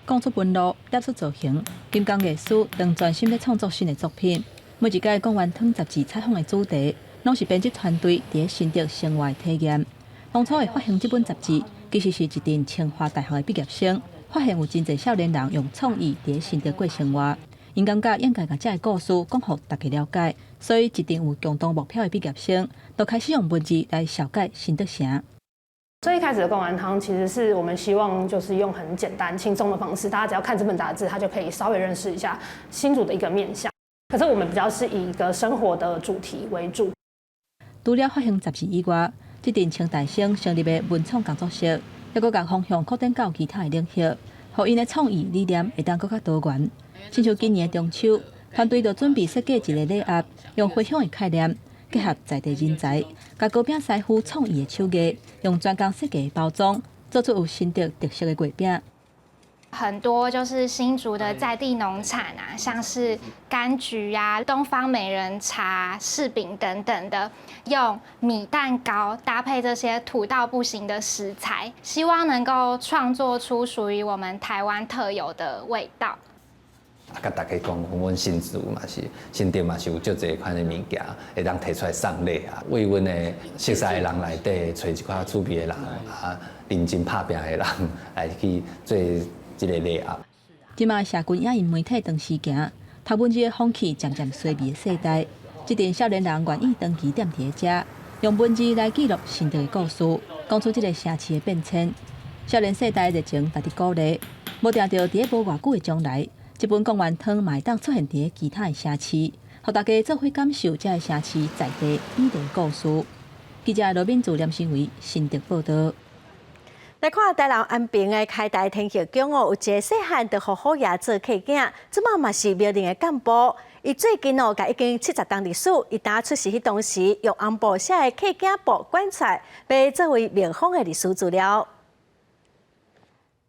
讲出纹路，列出造型，金工艺师当专心咧创作新的作品。每一届公园汤杂志采访的主题，拢是编辑团队伫新竹生活体验。当初会发行这本杂志，其实是一群清华大学的毕业生，发现有真侪少年人用创意伫新竹过生活。因感觉应该把这个故事讲互大家了解，所以一定有共同目标的毕业生，都开始用文字来小解新竹城。
最一开始的公园汤，其实是我们希望就是用很简单、轻松的方式，大家只要看这本杂志，他就可以稍微认识一下新竹的一个面向。可是我们比较是以一个生活的主题为主。
除了发行杂志以外，这阵清大生成立的文创工作室，也佫将方向扩展到其他的领域，互因的创意理念会当佫较多元。亲像今年的中秋，团队就准备设计一个礼盒，用回乡的概念，结合在地人才，甲高饼师傅创意的手艺，用专工设计的包装，做出有新竹特色的月饼。
很多就是新竹的在地农产啊，像是柑橘啊、东方美人茶、柿饼等等的，用米蛋糕搭配这些土到不行的食材，希望能够创作出属于我们台湾特有的味道。
甲大家讲，阮新竹嘛是新竹嘛是有足侪款的物件，会当摕出来送礼啊，为阮的熟悉的人内底找一寡趣味的人啊，认真拍拼的人来去做这个礼盒。即马社群也因媒体长时行，读文字的风气渐渐衰微的世代，这阵少年人愿意长期踮伫遮，用文字来记录新竹的故事，讲出这个城市的变迁。少年世代热情值得鼓励，无定着伫无偌久的将来。这本公园汤嘛会当出现伫其他的城市，互大家做伙感受这个城市在地美丽故事。记者罗敏珠、连新维新竹报道。
来看台南安平的开台天后宫有一个细汉就好好爷做客囝，即马嘛是苗栗的干部。伊最近甲已经70档历史，伊当出席迄当时用红布写的客囝簿棺材，被作为庙方的历史资料。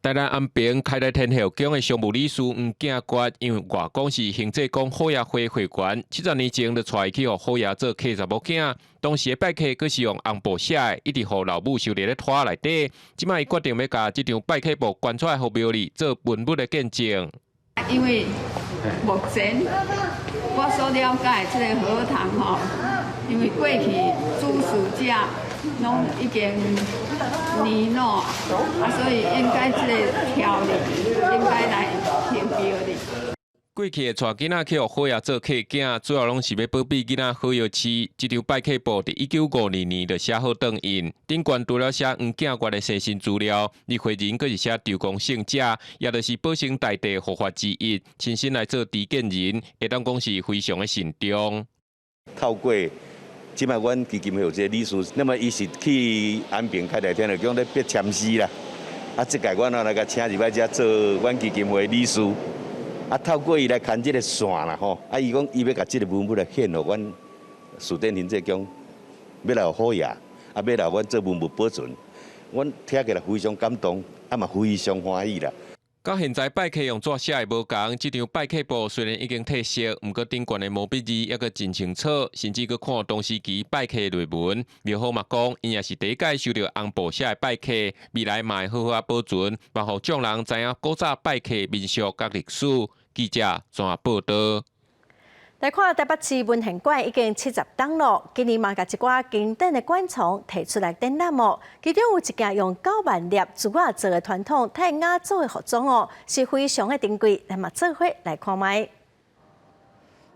台南安平开台天后宫的常务理事黄景国，因为外公是行政宫好爷会会员，70年前就带去予好爷做客查某囝。当时的拜客佫是用红布写的，一直予老母收伫咧拖内底。即摆伊决定要甲这张拜客簿捐出来，互庙里做文物的见证。
因为目前我所了解这个荷塘吼，因为过去主事者拢已经年老所以应该这个条例应该来停标的。
过去的带囡仔去予好爷做客囝，主要拢是要保庇囡仔好药饲。这张拜客簿伫1952年就写好登印，顶悬除了写黄景国的生辰资料，李慧仁佫是写周公姓者，也就是保生大帝护法之一，亲身来做持见人，会当讲是非常的慎重。
透过即摆阮基金会有这个理事，那么伊是去安平开台天后宫咧必签诗啦。即届阮来甲请入来遮做阮基金会理事。透过伊来牵这个线啦吼，伊讲伊要甲这个文物来献互阮树殿行政宫，要来好爷，要来阮做文物保存，阮听起来非常感动，嘛非常欢喜啦。
到现在拜客用纸写的无共，这张拜客簿虽然已经褪色，毋过顶悬的毛笔字也阁真清楚，甚至阁看当时期拜客的内文。庙方嘛讲，因也是第一届收到红布写的拜客，未来嘛会好好保存，帮互众人知影古早拜客民俗甲历史。记者怎报道？
来看台北市文献馆已经70档了，今年嘛甲一寡经典的馆藏提出来展览哦。其中有一件用9万粒竹仔做的传统泰雅族的服装哦，是非常的珍贵，咱嘛做伙来看卖。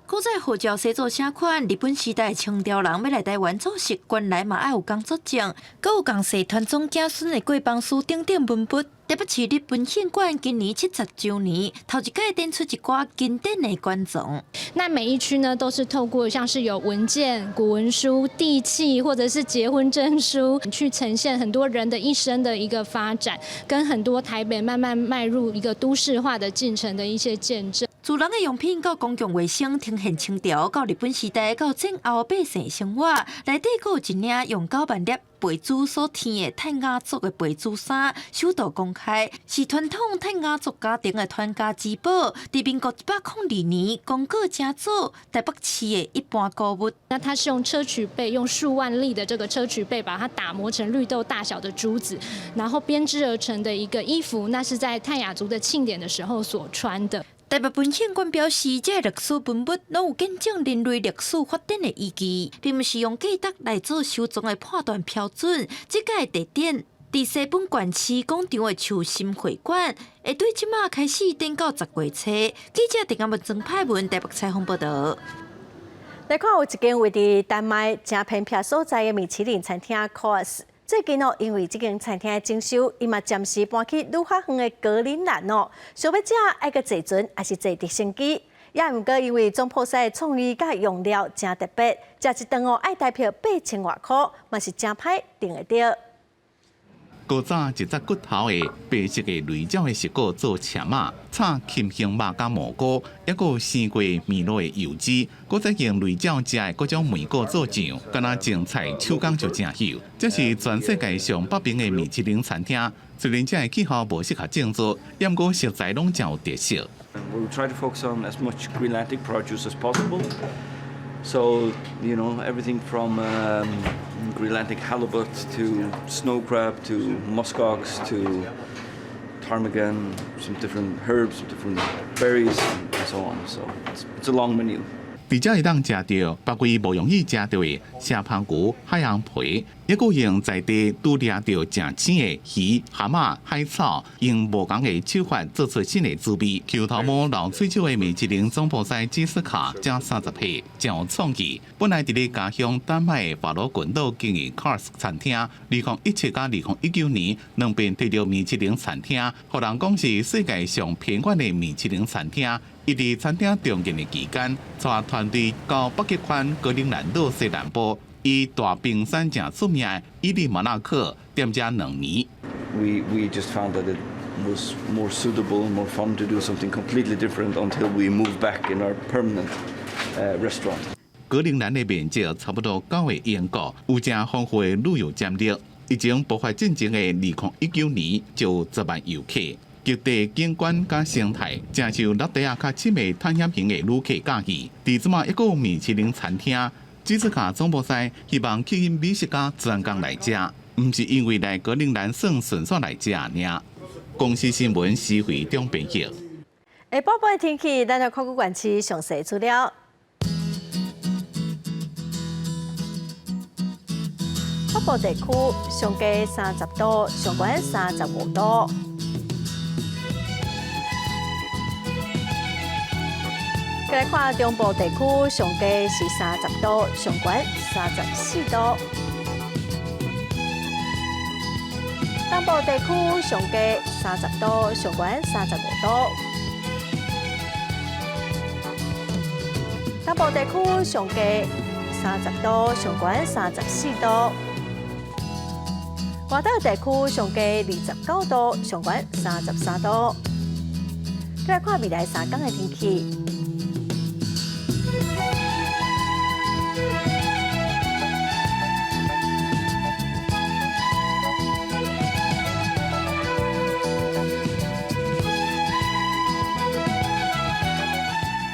古早护照写作啥款？日本时代清朝人要来台湾做事，原来嘛爱有工作证，阁有共世传宗子孙的贵邦书等等文物。台北市立文献馆今年70周年，头一届展出一寡经典的馆藏。
那每一区呢，都是透过像是有文件、古文书、地契或者是结婚证书，去呈现很多人的一生的一个发展，跟很多台北慢慢迈入一个都市化的进程的一些见证。
自人的用品到公共卫生，呈现清朝到日本时代到战后百姓生活，内底还有一领用9万粒培珠所添的泰雅族的培珠衫，首度公开，是传统泰雅族家庭的传家之宝。伫民国102年，公告加做台北市的一般购物。
那它是用砗磲贝，用数万粒的这个砗磲贝，把它打磨成绿豆大小的珠子，然后编织而成的一个衣服。那是在泰雅族的庆典的时候所穿的。
台北文献馆表示，这历史文物拢有见证人类历史发展的依据，并不是用价值来做收藏的判断标准。这个地点伫西本馆区广场的树心会馆，会对即马开始展到10月初。记者陈阿文曾派文台北采访报道。
来看有一间位伫丹麦正偏僻所在的米其林餐厅 Course。最近因为这间餐厅的装修，伊嘛暂时搬去愈发远的格陵兰想要食爱个坐船，还是坐直升机？也毋过因为总铺师创意甲用料真特别，食一顿爱台票8000外块，嘛是真歹订会到。
古早一只骨头的白色的雷鸟的石骨做车马，炒琴香肉甲蘑菇，还有生过米露的油脂，搁再用雷鸟食的各种梅果做酱，敢若种菜手工就真秀。这是全世界上北平的米其林餐厅，虽然这个气候无适合种植，不过食材拢真有特色。
We try to focus on as much Greenlandic produce as possible. So, everything from Greenlandic halibut to snow crab to muskox to ptarmigan, some different herbs, some different berries, and so on. So it's a long menu.
伫遮会当食到别位无容易食到的虾香菇、海洋皮，也有用在地拄掠到正鲜的鱼、蛤蟆、海草，用无同的手法做出新的滋味。Q 头毛老水手的米其林总铺师基斯卡加30岁，真有创意。本来伫咧家乡丹麦的法罗群岛经营 Cars 餐厅，2017甲2019年两遍得到米其林餐厅，互人讲是世界上偏远的米其林餐厅。伊伫餐厅中间的期间，带团队到北极圈格陵兰岛西南部，以大冰山正出名的伊利马纳克踮遮2年。
We just found that it was more suitable, more fun to do something completely different until we moved back in our permanent restaurant.
格陵兰的面积差不多9个英国，有正丰富的旅游潜力。已经爆发进前的2019年就10万游客。极地景观加生态，正受落地亚较深的探险型的旅客喜喜。伫即马一个米其林餐厅，基斯卡总部师希望吸引美食家专工来食，毋是因为来格陵兰算纯粹来食尔。公司新闻时会中编辑。
下晡的天气，咱来看顾县市详细资料。北部地区上低30度，上悬35度。再来看中部地区，上低是30度，上悬34度。东部地区上低30度，上悬35度。东部地区上低30度，上悬34度。外岛地区上低29度，上悬33度。再来看未来3天的天气。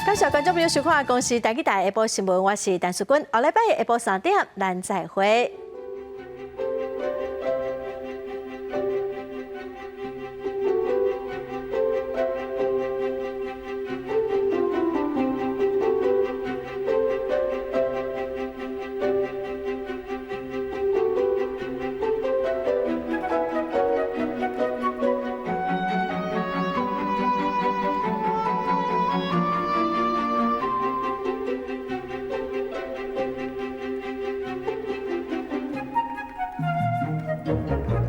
感谢观众朋友收看《公视台记台下晡新闻》，我是陈淑君。下礼拜下晡3点，咱再会。Thank you.